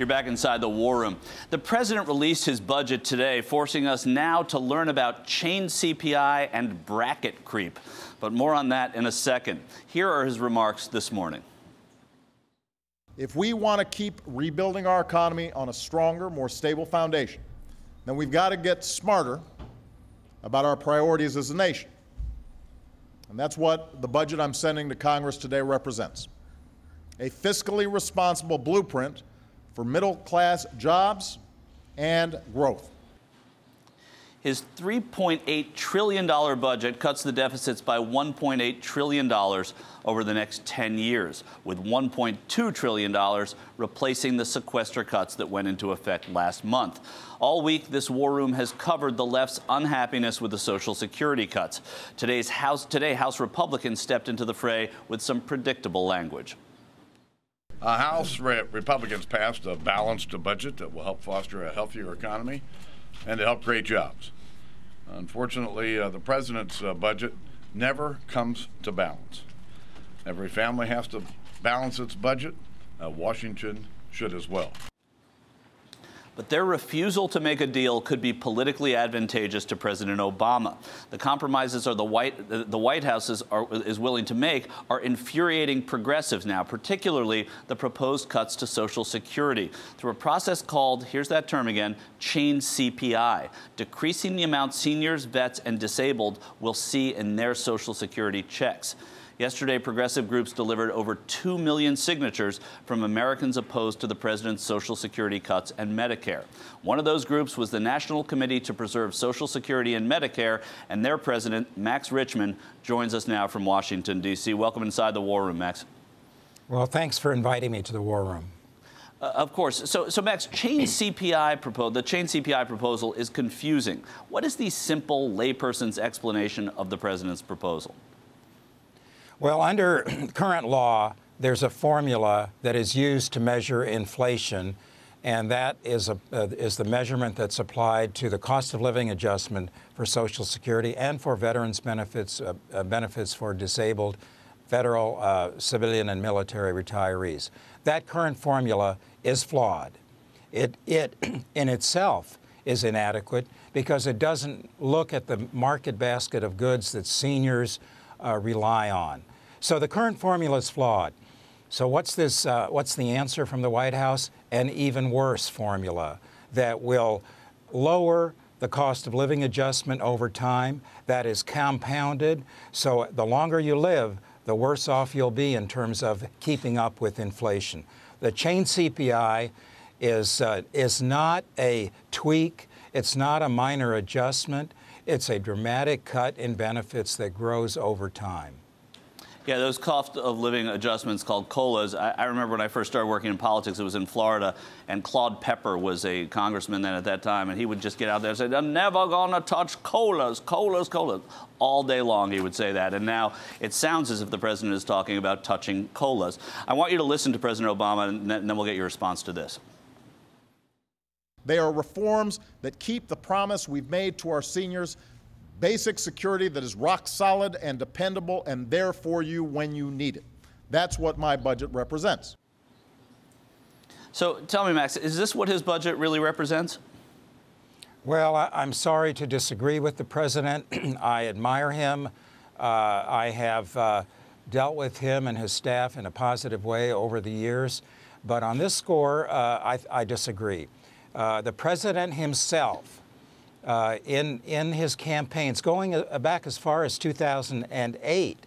You're back inside the war room. The president released his budget today, forcing us now to learn about chain CPI and bracket creep. But more on that in a second. Here are his remarks this morning. If we want to keep rebuilding our economy on a stronger, more stable foundation, then we've got to get smarter about our priorities as a nation. And that's what the budget I'm sending to Congress today represents. A fiscally responsible blueprint for middle-class jobs and growth. His $3.8 trillion budget cuts the deficits by $1.8 trillion over the next 10 years, with $1.2 trillion replacing the sequester cuts that went into effect last month. All week, this war room has covered the left's unhappiness with the Social Security cuts. Today, House Republicans stepped into the fray with some predictable language. House Republicans passed a balanced budget that will help foster a healthier economy and to help create jobs. Unfortunately, the president's budget never comes to balance. Every family has to balance its budget. Washington should as well. But their refusal to make a deal could be politically advantageous to President Obama. The compromises the White House is willing to make are infuriating progressives now, particularly the proposed cuts to Social Security, through a process called, here's that term again, chain CPI, decreasing the amount seniors, vets, and disabled will see in their Social Security checks. Yesterday, progressive groups delivered over 2 million signatures from Americans opposed to the president's Social Security cuts and Medicare. One of those groups was the National Committee to Preserve Social Security and Medicare, and their president, Max Richman, joins us now from Washington, D.C. Welcome inside the war room, Max. Well, thanks for inviting me to the war room. Of course. So Max, the chain CPI proposal is confusing. What is the simple layperson's explanation of the president's proposal? Well, under current law, there's a formula that is used to measure inflation, and that is the measurement that's applied to the cost of living adjustment for Social Security and for veterans' benefits, benefits for disabled federal, civilian, and military retirees. That current formula is flawed. It in itself is inadequate because it doesn't look at the market basket of goods that seniors rely on. So the current formula is flawed. So what's the answer from the White House? An even worse formula that will lower the cost of living adjustment over time, that is compounded. So the longer you live, the worse off you'll be in terms of keeping up with inflation. The chain CPI is not a tweak. It's not a minor adjustment. It's a dramatic cut in benefits that grows over time. Yeah, those cost of living adjustments called COLAs. I remember when I first started working in politics, it was in Florida, and Claude Pepper was a congressman then at that time, and he would just get out there and say, "I'm never gonna touch COLAs, COLAs, COLAs." All day long he would say that, and now it sounds as if the president is talking about touching COLAs. I want you to listen to President Obama, and then we'll get your response to this. They are reforms that keep the promise we've made to our seniors, basic security that is rock solid and dependable and there for you when you need it. That's what my budget represents. So tell me, Max, is this what his budget really represents? Well, I'm sorry to disagree with the president. I admire him. I have dealt with him and his staff in a positive way over the years. But on this score, I disagree. The president himself, in his campaigns, going back as far as 2008,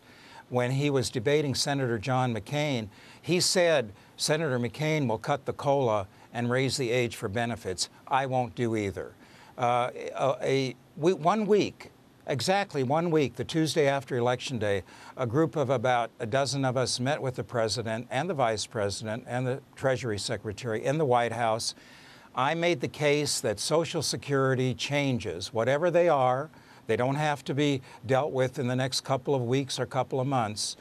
when he was debating Senator John McCain, he said, Senator McCain will cut the COLA and raise the age for benefits. I won't do either. 1 week, exactly 1 week, the Tuesday after Election Day, a group of about a dozen of us met with the president and the vice president and the Treasury Secretary in the White House. I made the case that Social Security changes, whatever they are, they don't have to be dealt with in the next couple of weeks or couple of months,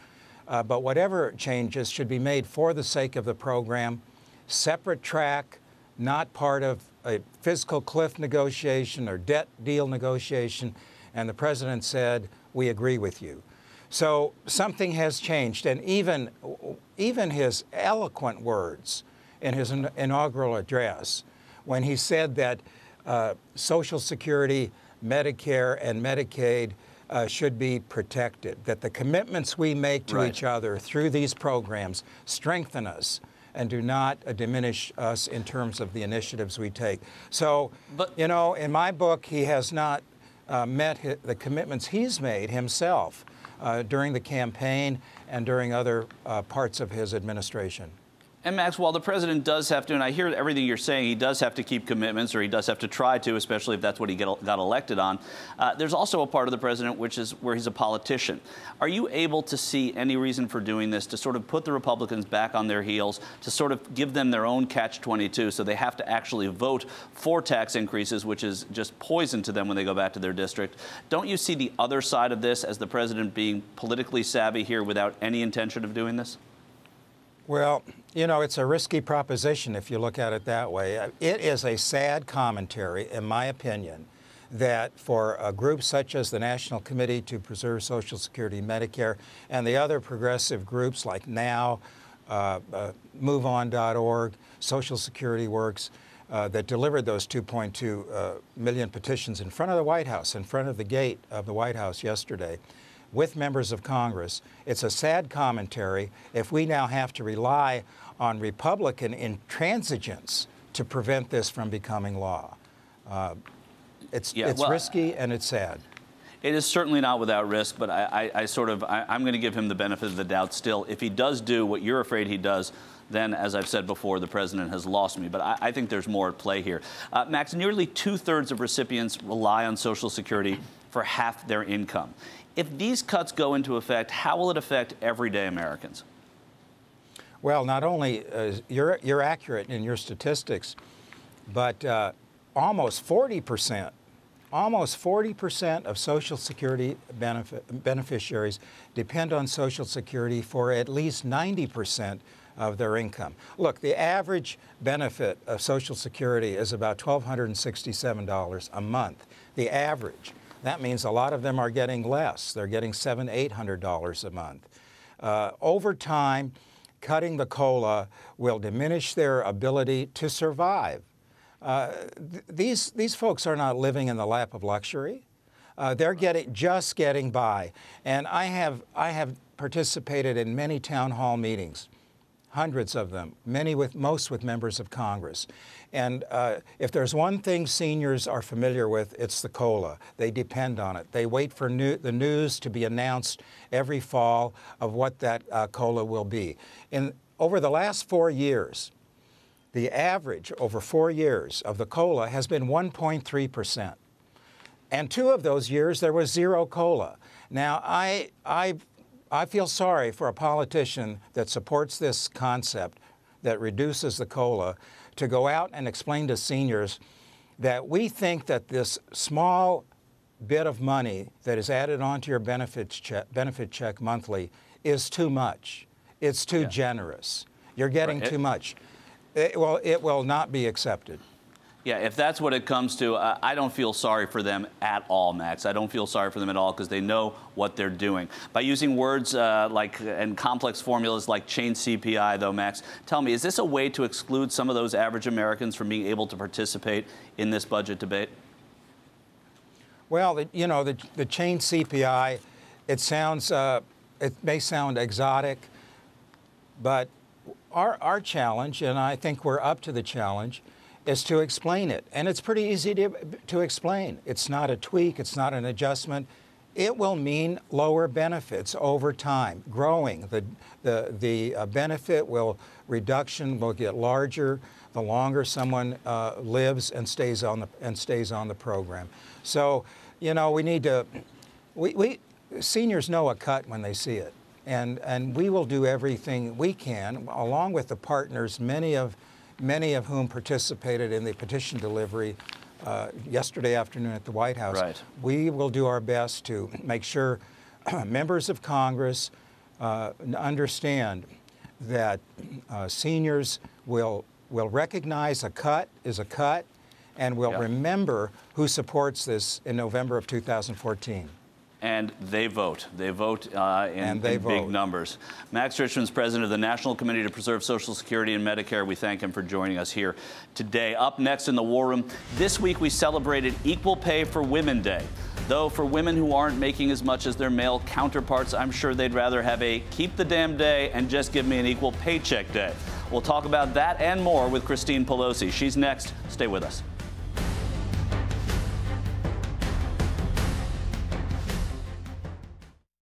but whatever changes should be made for the sake of the program, separate track, not part of a fiscal cliff negotiation or debt deal negotiation, and the president said, we agree with you. So something has changed, and even his eloquent words in his inaugural address when he said that Social Security, Medicare, and Medicaid should be protected, that the commitments we make to each other through these programs strengthen us and do not diminish us in terms of the initiatives we take. So, you know, in my book, he has not met the commitments he's made himself during the campaign and during other parts of his administration. And Max, while the president does have to, and I hear everything you're saying, he does have to keep commitments, or he does have to try to, especially if that's what he got elected on. There's also a part of the president which is where he's a politician. Are you able to see any reason for doing this to sort of put the Republicans back on their heels, to sort of give them their own catch-22 so they have to actually vote for tax increases, which is just poison to them when they go back to their district? Don't you see the other side of this as the president being politically savvy here without any intention of doing this? Well, you know, it's a risky proposition if you look at it that way. It is a sad commentary, in my opinion, that for a group such as the National Committee to Preserve Social Security and Medicare and the other progressive groups like NOW, MoveOn.org, Social Security Works, that delivered those 2.2 million petitions in front of the White House, in front of the gate of the White House yesterday, with members of Congress. It's a sad commentary if we now have to rely on Republican intransigence to prevent this from becoming law. It's risky and it's sad. It is certainly not without risk, but I'm going to give him the benefit of the doubt still. If he does do what you're afraid he does, then, as I've said before, the president has lost me. But I think there's more at play here. Max, nearly 2/3 of recipients rely on Social Security for half their income. If these cuts go into effect, how will it affect everyday Americans? Well, not only you're accurate in your statistics, but almost 40% of Social Security beneficiaries depend on Social Security for at least 90% of their income. Look, the average benefit of Social Security is about $1,267 a month. The average. That means a lot of them are getting less. They're getting $700, $800 a month. Over time, cutting the COLA will diminish their ability to survive. These folks are not living in the lap of luxury. They're just getting by. And I have participated in many town hall meetings, hundreds of them, most with members of Congress. And if there's one thing seniors are familiar with, it's the COLA. They depend on it. They wait for the news to be announced every fall of what that COLA will be. Over the last 4 years, the average over 4 years of the COLA has been 1.3%. And 2 of those years, there was zero COLA. Now, I feel sorry for a politician that supports this concept that reduces the COLA to go out and explain to seniors that we think that this small bit of money that is added onto your benefit check monthly is too much. It's too generous. You're getting too much. It will not be accepted. Yeah, if that's what it comes to, I don't feel sorry for them at all, Max. I don't feel sorry for them at all because they know what they're doing. By using words and complex formulas like chain CPI, though, Max, tell me, is this a way to exclude some of those average Americans from being able to participate in this budget debate? Well, you know, the chain CPI, it may sound exotic, but our challenge, and I think we're up to the challenge, is to explain it. And it's pretty easy to explain. It's not a tweak. It's not an adjustment. It will mean lower benefits over time, growing. The benefit reduction will get larger the longer someone lives and stays on the program. So, you know, we need to. Seniors know a cut when they see it, and we will do everything we can, along with the partners, many of whom participated in the petition delivery yesterday afternoon at the White House. Right. We will do our best to make sure members of Congress understand that seniors will recognize a cut is a cut and will remember who supports this in November of 2014. And they vote. They vote in big numbers. Max Richmond's president of the National Committee to Preserve Social Security and Medicare. We thank him for joining us here today. Up next in the War Room, this week we celebrated Equal Pay for Women Day. Though for women who aren't making as much as their male counterparts, I'm sure they'd rather have a keep the damn day and just give me an equal paycheck day. We'll talk about that and more with Christine Pelosi. She's next. Stay with us.